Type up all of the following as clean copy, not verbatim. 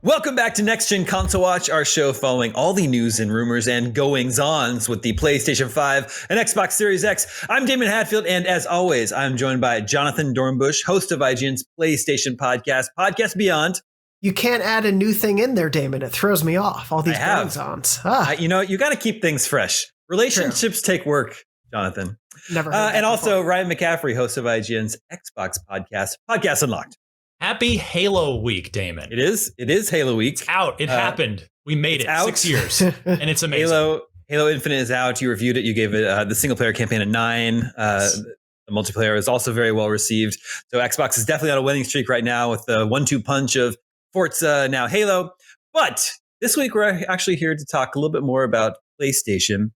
Welcome back to Next Gen Console Watch, our show following all the news and rumors and goings-ons with the PlayStation 5 and Xbox Series X. I'm Daemon Hatfield, and as always, I'm joined by Jonathon Dornbush, host of IGN's PlayStation podcast, Podcast Beyond. You can't add a new thing in there, Daemon. It throws me off. All these goings-ons. You got to keep things fresh. Relationships take work, Jonathon. Never heard and also Ryan McCaffrey, host of IGN's Xbox podcast, Podcast Unlocked. Happy Halo Week, Damon. It is Halo Week. It's out. It happened. We made it. Out. 6 years. And it's amazing. Halo Infinite is out. You reviewed it. You gave it the single player campaign a 9. The multiplayer is also very well received. So Xbox is definitely on a winning streak right now with the 1-2 punch of Forza, now Halo. But this week we're actually here to talk a little bit more about PlayStation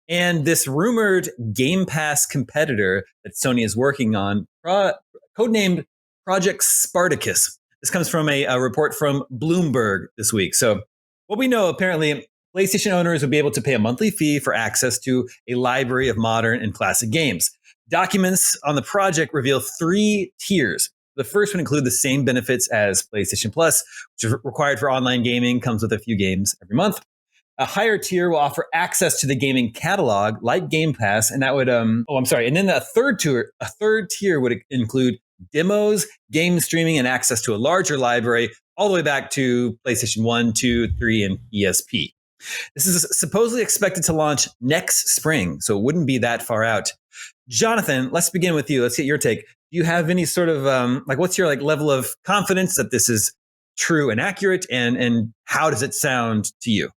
and this rumored Game Pass competitor that Sony is working on, codenamed Project Spartacus. This comes from a report from Bloomberg this week. So what we know, apparently, PlayStation owners would be able to pay a monthly fee for access to a library of modern and classic games. Documents on the project reveal 3 tiers. The first would include the same benefits as PlayStation Plus, which is required for online gaming, comes with a few games every month. A higher tier will offer access to the gaming catalog, like Game Pass, and that would And then a third tier would include demos, game streaming, and access to a larger library, all the way back to PlayStation 1, 2, 3, and ESP. This is supposedly expected to launch next spring, so it wouldn't be that far out. Jonathon, let's begin with you. Let's get your take. Do you have any sort of what's your level of confidence that this is true and accurate, and how does it sound to you?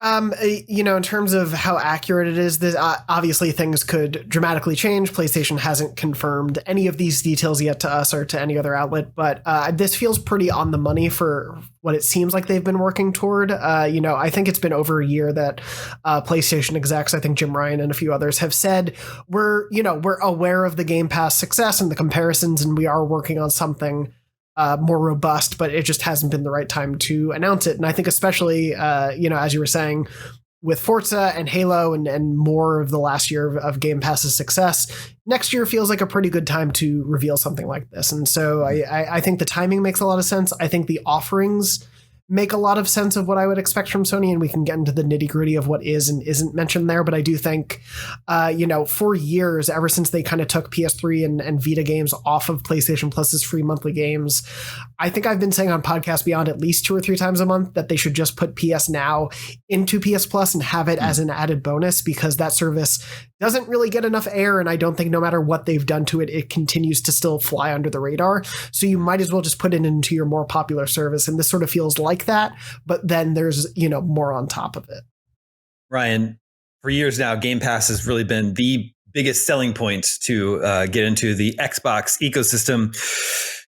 In terms of how accurate it is, this, obviously things could dramatically change. PlayStation hasn't confirmed any of these details yet to us or to any other outlet, but this feels pretty on the money for what it seems like they've been working toward. I think it's been over a year that PlayStation execs, I think Jim Ryan and a few others, have said we're aware of the Game Pass success and the comparisons, and we are working on something more robust, but it just hasn't been the right time to announce it. And I think especially, as you were saying, with Forza and Halo and more of the last year of Game Pass's success, next year feels like a pretty good time to reveal something like this. And so I think the timing makes a lot of sense. I think the offerings make a lot of sense of what I would expect from Sony, and we can get into the nitty gritty of what is and isn't mentioned there. But I do think, for years, ever since they kind of took PS3 and Vita games off of PlayStation Plus's free monthly games, I think I've been saying on Podcast Beyond at least 2 or 3 times a month that they should just put PS Now into PS Plus and have it as an added bonus, because that service doesn't really get enough air. And I don't think no matter what they've done to it, it continues to still fly under the radar. So you might as well just put it into your more popular service. And this sort of feels like that, but then there's, more on top of it. Ryan, for years now, Game Pass has really been the biggest selling point to get into the Xbox ecosystem.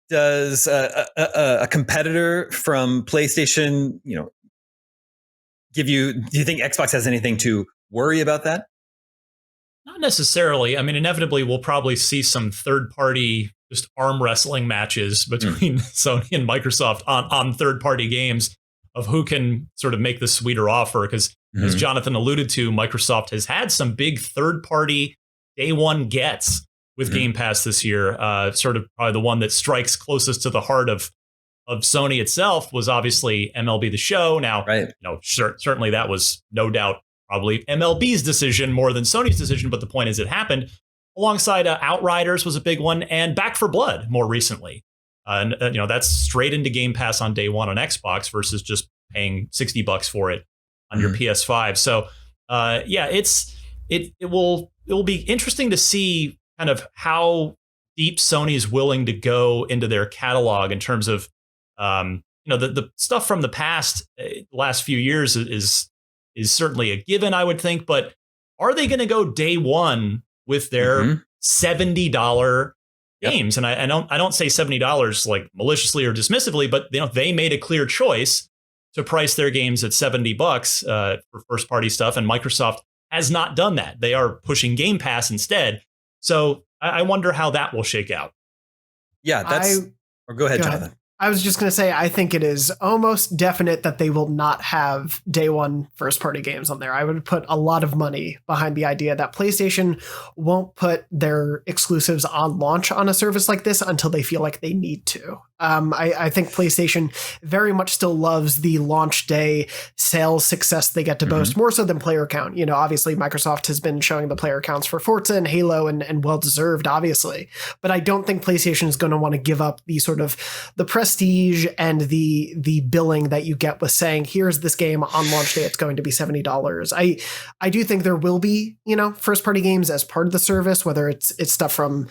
Does a competitor from PlayStation, do you think Xbox has anything to worry about that? Not necessarily. I mean, inevitably, we'll probably see some third-party just arm wrestling matches between Sony and Microsoft on third-party games of who can sort of make the sweeter offer. Because as Jonathon alluded to, Microsoft has had some big third-party day one gets with Game Pass this year. Sort of probably the one that strikes closest to the heart of Sony itself was obviously MLB The Show. Now, certainly that was no doubt probably MLB's decision more than Sony's decision, but the point is it happened. Alongside Outriders was a big one, and Back 4 Blood more recently. That's straight into Game Pass on day one on Xbox versus just paying $60 for it on your PS5. So it will be interesting to see kind of how deep Sony is willing to go into their catalog in terms of the stuff from the past last few years is certainly a given, I would think. But are they going to go day one with their $70 games? And I don't say $70 like maliciously or dismissively, but they made a clear choice to price their games at $70 for first party stuff, and Microsoft has not done that. They are pushing Game Pass instead. So I wonder how that will shake out. Yeah, go ahead, Jonathan. I was just going to say, I think it is almost definite that they will not have day one first party games on there. I would put a lot of money behind the idea that PlayStation won't put their exclusives on launch on a service like this until they feel like they need to. I think PlayStation very much still loves the launch day sales success they get to boast, more so than player count. You know, obviously Microsoft has been showing the player counts for Forza and Halo, and well deserved, obviously. But I don't think PlayStation is going to want to give up the sort of the prestige and the billing that you get with saying, here's this game on launch day, it's going to be $70. I do think there will be, you know, first party games as part of the service, whether it's stuff from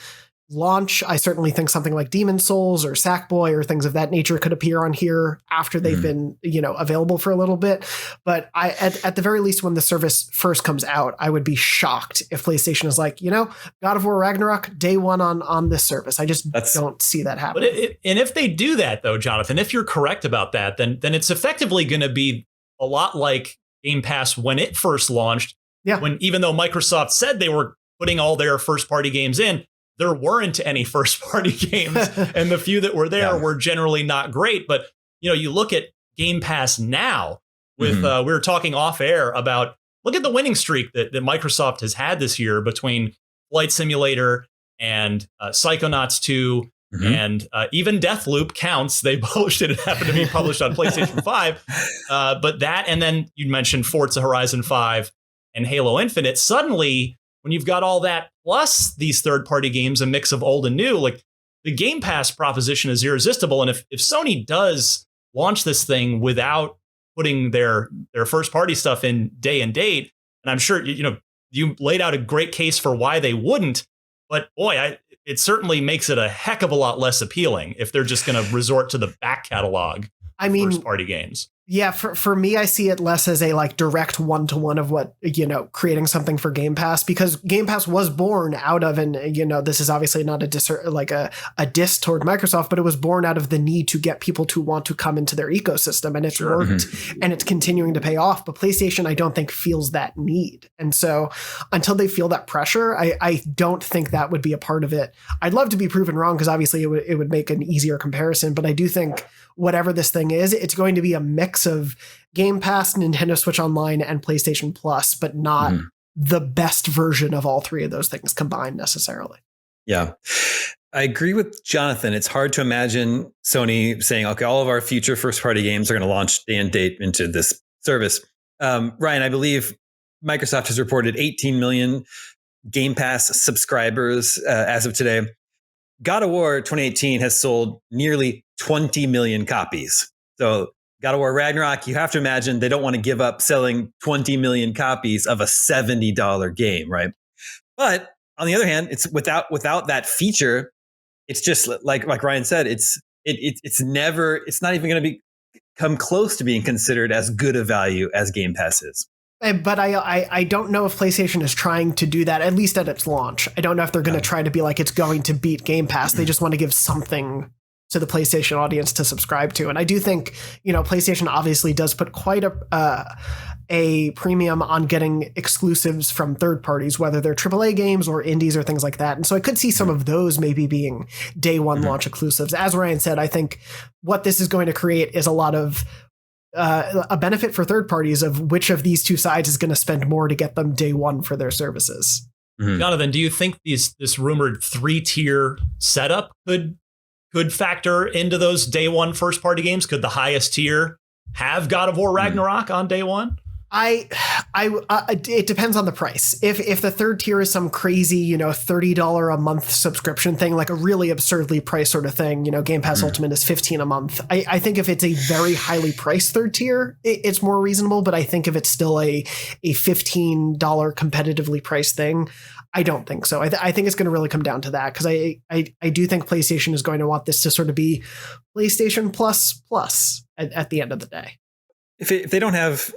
launch. I certainly think something like Demon Souls or Sackboy or things of that nature could appear on here after they've been, you know, available for a little bit. But at the very least, when the service first comes out, I would be shocked if PlayStation is like, you know, God of War Ragnarok day one on this service. I just don't see that happening. But and if they do that, though, Jonathan, if you're correct about that, then it's effectively going to be a lot like Game Pass when it first launched. Yeah. When even though Microsoft said they were putting all their first party games in, there weren't any first party games, and the few that were there were generally not great. But, you know, you look at Game Pass now with, we were talking off air about, look at the winning streak that Microsoft has had this year between Flight Simulator and Psychonauts 2 and even Deathloop counts. They published it. It happened to be published on PlayStation 5. But that, and then you mentioned Forza Horizon 5 and Halo Infinite. Suddenly, when you've got all that plus these third-party games, a mix of old and new, like the Game Pass proposition is irresistible. And if Sony does launch this thing without putting their first-party stuff in day and date, and I'm sure you laid out a great case for why they wouldn't, but boy, it certainly makes it a heck of a lot less appealing if they're just going to resort to the back catalog. First-party games. Yeah, for me, I see it less as a like direct one-to-one of what, you know, creating something for Game Pass, because Game Pass was born out of, and, you know, this is obviously not a diss toward Microsoft, but it was born out of the need to get people to want to come into their ecosystem, and it's worked and it's continuing to pay off. But PlayStation, I don't think feels that need. And so until they feel that pressure, I don't think that would be a part of it. I'd love to be proven wrong, because obviously it would make an easier comparison, but I do think whatever this thing is, it's going to be a mix of Game Pass, Nintendo Switch Online, and PlayStation Plus, but not the best version of all three of those things combined necessarily. Yeah, I agree with Jonathan. It's hard to imagine Sony saying, okay, all of our future first party games are going to launch day and date into this service. Ryan, I believe Microsoft has reported 18 million Game Pass subscribers as of today. God of War 2018 has sold nearly 20 million copies. So God of War Ragnarok, you have to imagine they don't want to give up selling 20 million copies of a $70 game, right? But on the other hand, it's without that feature, it's just like Ryan said, it's not even going to come close to being considered as good a value as Game Pass is. But I don't know if PlayStation is trying to do that, at least at its launch. I don't know if they're going to try to be like it's going to beat Game Pass. They just want to give something to the PlayStation audience to subscribe to. And I do think, you know, PlayStation obviously does put quite a premium on getting exclusives from third parties, whether they're AAA games or indies or things like that. And so I could see some of those maybe being day one launch exclusives. As Ryan said, I think what this is going to create is a lot of a benefit for third parties of which of these two sides is going to spend more to get them day one for their services. Jonathan, do you think this rumored 3-tier setup could factor into those day one first party games? Could the highest tier have God of War Ragnarok on day one? It depends on the price. If the third tier is some crazy, you know, $30 a month subscription thing, like a really absurdly priced sort of thing, you know, Game Pass Ultimate is $15 a month. I think if it's a very highly priced third tier, it's more reasonable. But I think if it's still a $15 competitively priced thing, I don't think so. I think it's going to really come down to that, because I do think PlayStation is going to want this to sort of be PlayStation Plus at the end of the day. If they don't have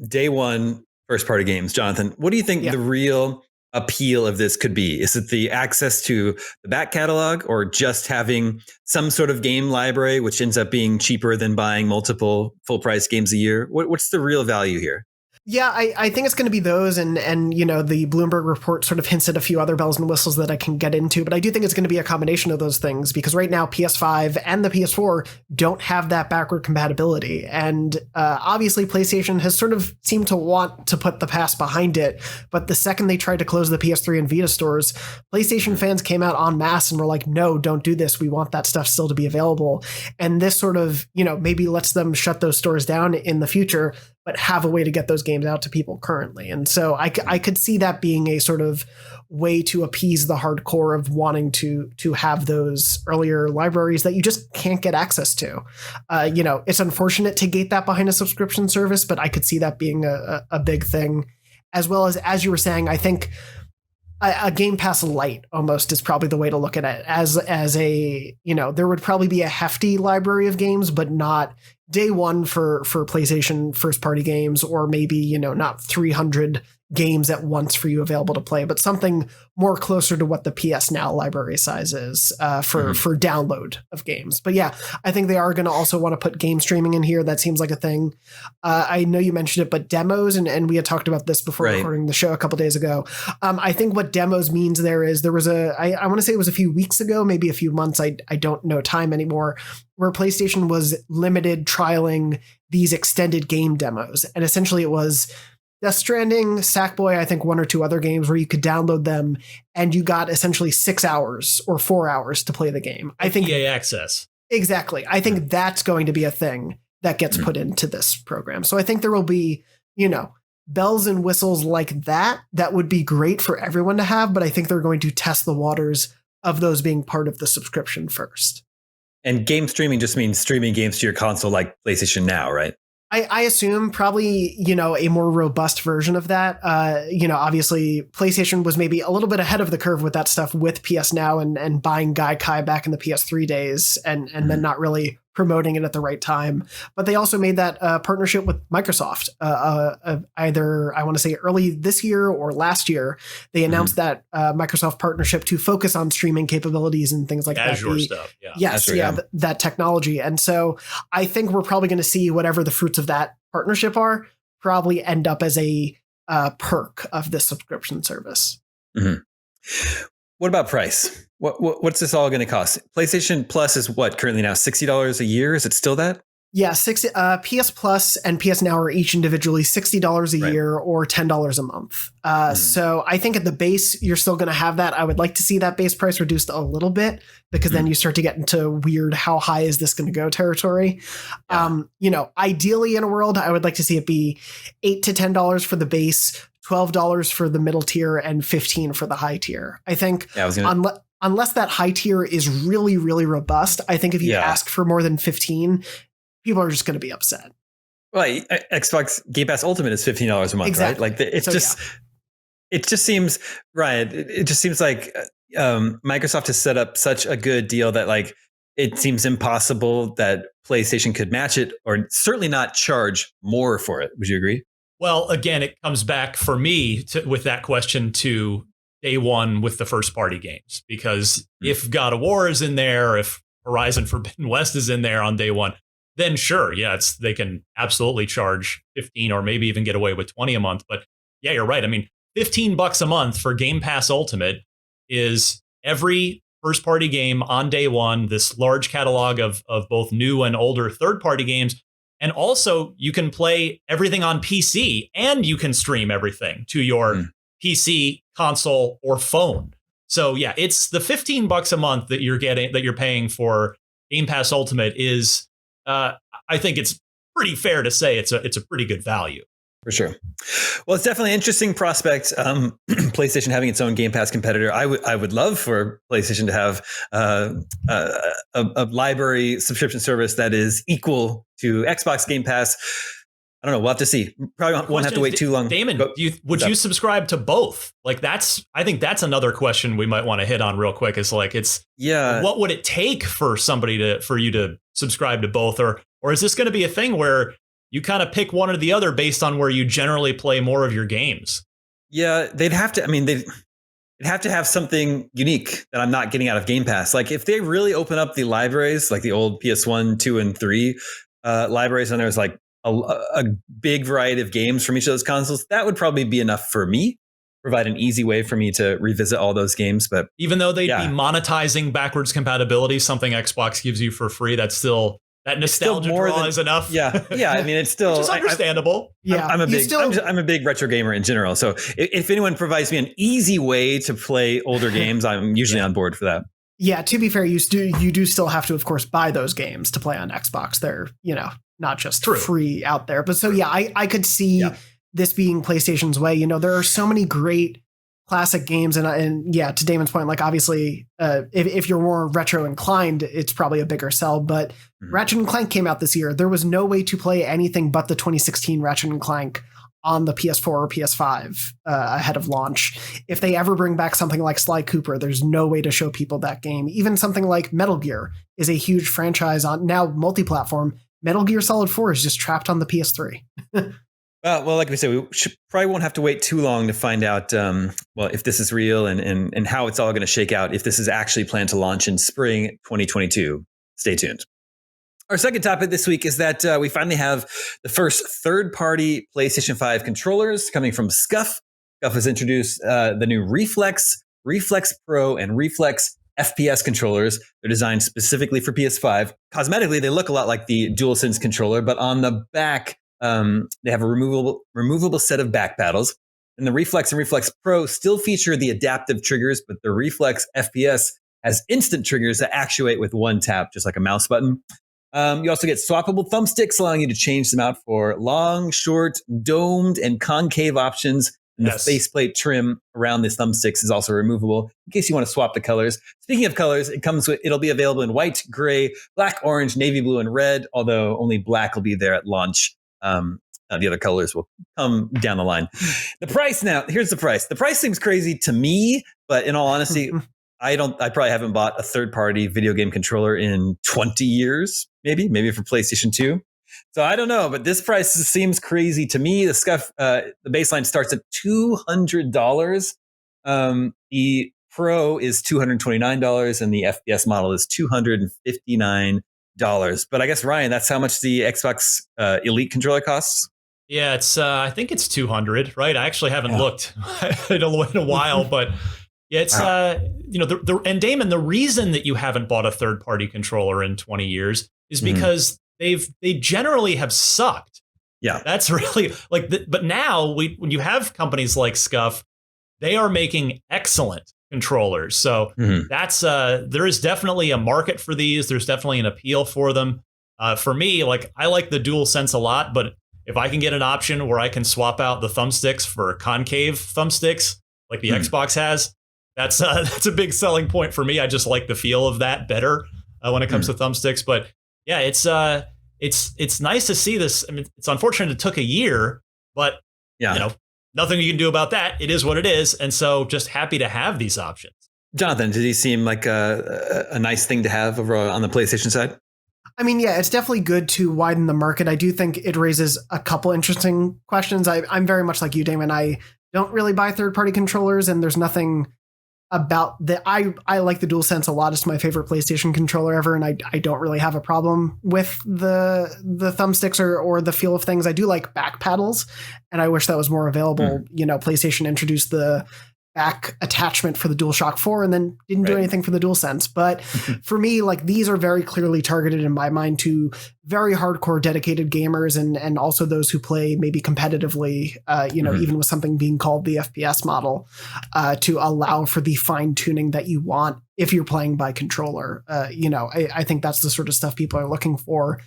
day one first party games, Jonathan, what do you think the real appeal of this could be? Is it the access to the back catalog, or just having some sort of game library, which ends up being cheaper than buying multiple full price games a year? What's the real value here? Yeah, I think it's going to be those, and the Bloomberg report sort of hints at a few other bells and whistles that I can get into, but I do think it's going to be a combination of those things, because right now PS5 and the PS4 don't have that backward compatibility, and obviously PlayStation has sort of seemed to want to put the past behind it, but the second they tried to close the PS3 and Vita stores, PlayStation fans came out en masse and were like, no, don't do this, we want that stuff still to be available, and this sort of, maybe lets them shut those stores down in the future, but have a way to get those games out to people currently. And so I could see that being a sort of way to appease the hardcore of wanting to have those earlier libraries that you just can't get access to. It's unfortunate to gate that behind a subscription service, but I could see that being a big thing. As well as you were saying, I think a Game Pass Lite almost is probably the way to look at it, as a, there would probably be a hefty library of games, but not day one for PlayStation first party games, or maybe, not 300 games at once for you available to play, but something more closer to what the PS Now library size is for download of games. But yeah, I think they are going to also want to put game streaming in here. That seems like a thing. I know you mentioned it, but demos, and we had talked about this before recording the show a couple days ago. I think what demos means there was I want to say it was a few weeks ago, maybe a few months. I don't know time anymore, where PlayStation was limited trialing these extended game demos. And essentially it was Death Stranding, Sackboy, I think one or two other games where you could download them and you got essentially 6 hours or 4 hours to play the game. I think EA access. Exactly. I think that's going to be a thing that gets put into this program. So I think there will be, bells and whistles like that would be great for everyone to have, but I think they're going to test the waters of those being part of the subscription first. And game streaming just means streaming games to your console like PlayStation Now, right? I assume probably, a more robust version of that. Obviously PlayStation was maybe a little bit ahead of the curve with that stuff with PS Now and buying Gaikai back in the PS3 days and then not really promoting it at the right time. But they also made that partnership with Microsoft either, I want to say early this year or last year. They announced that Microsoft partnership to focus on streaming capabilities and things like Azure that. Stuff. Yeah. Yes. Azure, that technology. And so I think we're probably going to see whatever the fruits of that partnership are probably end up as a perk of this subscription service. Mm-hmm. What about price? What's this all going to cost? PlayStation Plus is what currently now $60 a year? Is it still that? Yeah, PS Plus and PS Now are each individually $60 a year or $10 a month. So I think at the base, you're still going to have that. I would like to see that base price reduced a little bit, because then you start to get into weird, how high is this going to go territory? Yeah. Ideally in a world, I would like to see it be $8 to $10 for the base, $12 for the middle tier, and $15 for the high tier. I think unless that high tier is really, really robust, I think if you ask for more than 15, people are just going to be upset. Well, Xbox Game Pass Ultimate is $15 a month, right? Like it just seems right. It just seems like Microsoft has set up such a good deal that like it seems impossible that PlayStation could match it, or certainly not charge more for it. Would you agree? Well, again, it comes back for me with that question to day one with the first party games, because if God of War is in there, if Horizon Forbidden West is in there on day one, then sure, they can absolutely charge 15 or maybe even get away with 20 a month. But yeah, you're right. I mean, $15 a month for Game Pass Ultimate is every first party game on day one, this large catalog of both new and older third party games. And also you can play everything on PC and you can stream everything to your PC, console, or phone. So yeah, it's the $15 a month that you're paying for Game Pass Ultimate is, I think it's pretty fair to say it's a pretty good value. For sure. Well, it's definitely an interesting prospect. PlayStation having its own Game Pass competitor. I would love for PlayStation to have a library subscription service that is equal to Xbox Game Pass. I don't know. We'll have to see. Probably won't have to wait too long. Damon, would you subscribe to both? Like I think that's another question we might want to hit on real quick. Is like what would it take for for you to subscribe to both, or is this going to be a thing where you kind of pick one or the other based on where you generally play more of your games? Yeah, they'd have to. I mean, they'd have to have something unique that I'm not getting out of Game Pass. Like if they really open up the libraries, like the old PS1, 2, and 3 libraries, and there's like a big variety of games from each of those consoles, that would probably be enough for me. Provide an easy way for me to revisit all those games. But even though they'd be monetizing backwards compatibility, something Xbox gives you for free, that's still that nostalgia draw is enough. Yeah. I mean, it's still which is understandable. I'm a big retro gamer in general. So if anyone provides me an easy way to play older games, I'm usually on board for that. Yeah, to be fair, you do still have to, of course, buy those games to play on Xbox. They're, not just free out there. But so, yeah, I could see this being PlayStation's way. There are so many great classic games. And yeah, to Damon's point, like, obviously, if you're more retro inclined, it's probably a bigger sell. But Ratchet & Clank came out this year. There was no way to play anything but the 2016 Ratchet & Clank on the PS4 or PS5 ahead of launch. If they ever bring back something like Sly Cooper, there's no way to show people that game. Even something like Metal Gear is a huge franchise on now multi-platform. Metal Gear Solid 4 is just trapped on the PS3. Well, like we said, we probably won't have to wait too long to find out, if this is real and how it's all going to shake out, if this is actually planned to launch in spring 2022. Stay tuned. Our second topic this week is that we finally have the first third-party PlayStation 5 controllers coming from Scuf. Scuf has introduced the new Reflex, Reflex Pro, and Reflex FPS controllers. They're designed specifically for PS5. Cosmetically, they look a lot like the DualSense controller, but on the back, they have a removable set of back paddles. And the Reflex and Reflex Pro still feature the adaptive triggers, but the Reflex FPS has instant triggers that actuate with one tap, just like a mouse button. You also get swappable thumbsticks, allowing you to change them out for long, short, domed, and concave options. And the faceplate trim around the thumbsticks is also removable in case you want to swap the colors. Speaking of colors, it'll be available in white, gray, black, orange, navy blue, and red, although only black will be there at launch. The other colors will come down the line. The price now, here's the price. The price seems crazy to me, but in all honesty, I probably haven't bought a third-party video game controller in 20 years, maybe for PlayStation 2. So I don't know, but this price seems crazy to me. The Scuf, the baseline starts at $200. The Pro is $229, and the FPS model is $259. But I guess, Ryan, that's how much the Xbox Elite controller costs? Yeah, it's I think it's $200, right? I actually haven't looked in a while, but yeah, it's and Damon, the reason that you haven't bought a third-party controller in 20 years is because they generally have sucked. Yeah, that's really but now when you have companies like Scuf, they are making excellent controllers. So that's there is definitely a market for these. There's definitely an appeal for them. For me, I like the DualSense a lot, but if I can get an option where I can swap out the thumbsticks for concave thumbsticks like the Xbox has, that's a big selling point for me. I just like the feel of that better when it comes to thumbsticks. But yeah, it's nice to see this. I mean, it's unfortunate it took a year, but nothing you can do about that. It is what it is. And so just happy to have these options. Jonathan, did he seem like a nice thing to have over on the PlayStation side? I mean, yeah, it's definitely good to widen the market. I do think it raises a couple interesting questions. I'm very much like you, Damon. I don't really buy third-party controllers, and there's nothing about that. I like the DualSense a lot. It's my favorite PlayStation controller ever, and I don't really have a problem with the thumbsticks or the feel of things. I do like back paddles, and I wish that was more available. PlayStation introduced the back attachment for the DualShock 4 and then didn't do anything for the DualSense. But for me, these are very clearly targeted in my mind to very hardcore dedicated gamers and also those who play maybe competitively, even with something being called the FPS model, to allow for the fine tuning that you want if you're playing by controller. I think that's the sort of stuff people are looking for.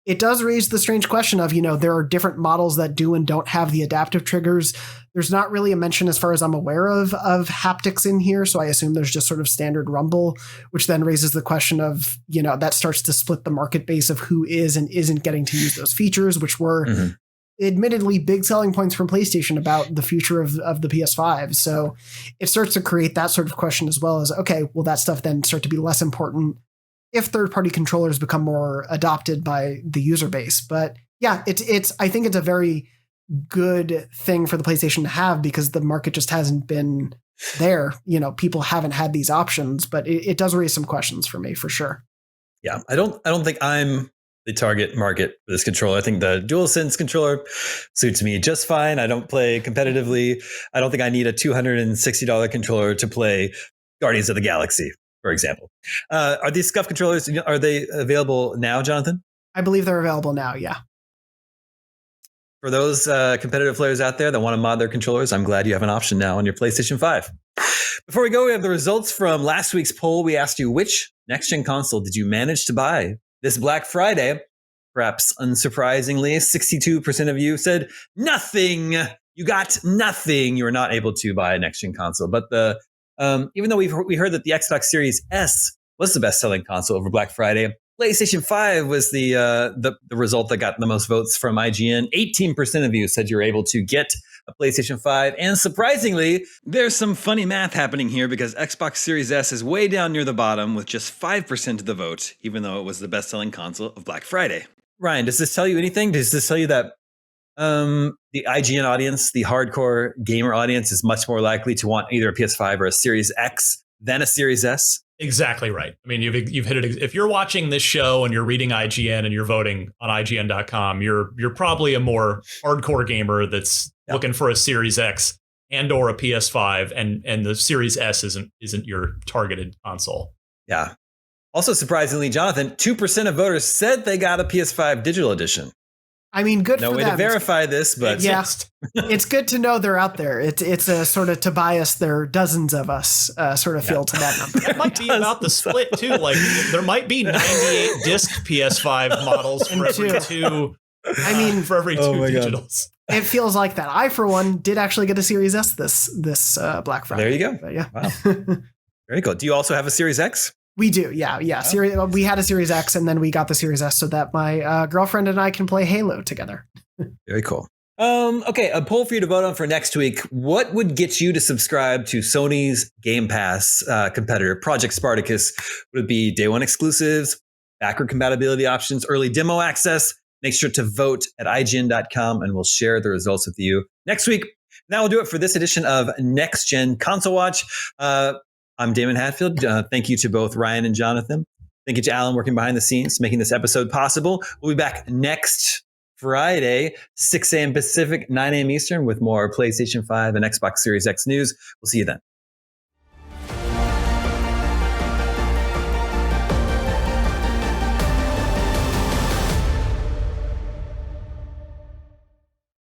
It does raise the strange question of, there are different models that do and don't have the adaptive triggers. There's not really a mention, as far as I'm aware of haptics in here. So I assume there's just sort of standard rumble, which then raises the question of, that starts to split the market base of who is and isn't getting to use those features, which were admittedly big selling points from PlayStation about the future of the PS5. So it starts to create that sort of question as well as, okay, will that stuff then start to be less important if third-party controllers become more adopted by the user base? But yeah, I think it's a very good thing for the PlayStation to have because the market just hasn't been there. People haven't had these options, but it does raise some questions for me for sure. Yeah, I don't think I'm the target market for this controller. I think the DualSense controller suits me just fine. I don't play competitively. I don't think I need a $260 controller to play Guardians of the Galaxy, for example. Are these Scuf controllers, are they available now, Jonathan? I believe they're available now, yeah. For those competitive players out there that want to mod their controllers, I'm glad you have an option now on your PlayStation 5. Before we go, we have the results from last week's poll. We asked you, which next-gen console did you manage to buy this Black Friday? Perhaps unsurprisingly, 62% of you said nothing. You got nothing. You were not able to buy a next-gen console. But even though we heard that the Xbox Series S was the best-selling console over Black Friday, PlayStation 5 was the result that got the most votes from IGN. 18% of you said you were able to get a PlayStation 5. And surprisingly, there's some funny math happening here because Xbox Series S is way down near the bottom with just 5% of the vote, even though it was the best-selling console of Black Friday. Ryan, does this tell you anything? Does this tell you that the IGN audience, the hardcore gamer audience, is much more likely to want either a PS5 or a Series X than a Series S? Exactly right. I mean, you've hit it. If you're watching this show and you're reading IGN and you're voting on IGN.com, you're probably a more hardcore gamer that's looking for a Series X and or a PS5, and the Series S isn't your targeted console. Yeah. Also, surprisingly, Jonathan, 2% of voters said they got a PS5 digital edition. I mean, good no for way them. to verify this, but yeah, it's good to know they're out there. It's a sort of Tobias, there are dozens of us sort of feel to that number. It might be about the split too. Like there might be 98 disc PS5 models for every two. I mean, for every two digitals. God. It feels like that. I, for one, did actually get a Series S this Black Friday. There you go. But yeah. Wow. Very cool. Do you also have a Series X? We do, yeah. Oh. We had a Series X, and then we got the Series S so that my girlfriend and I can play Halo together. Very cool. Okay, a poll for you to vote on for next week. What would get you to subscribe to Sony's Game Pass competitor, Project Spartacus? Would it be day one exclusives, backward compatibility options, early demo access? Make sure to vote at IGN.com, and we'll share the results with you next week. That will do it for this edition of Next Gen Console Watch. I'm Daemon Hatfield. Thank you to both Ryan and Jonathan. Thank you to Alan working behind the scenes, making this episode possible. We'll be back next Friday, 6 a.m. Pacific, 9 a.m. Eastern with more PlayStation 5 and Xbox Series X news. We'll see you then.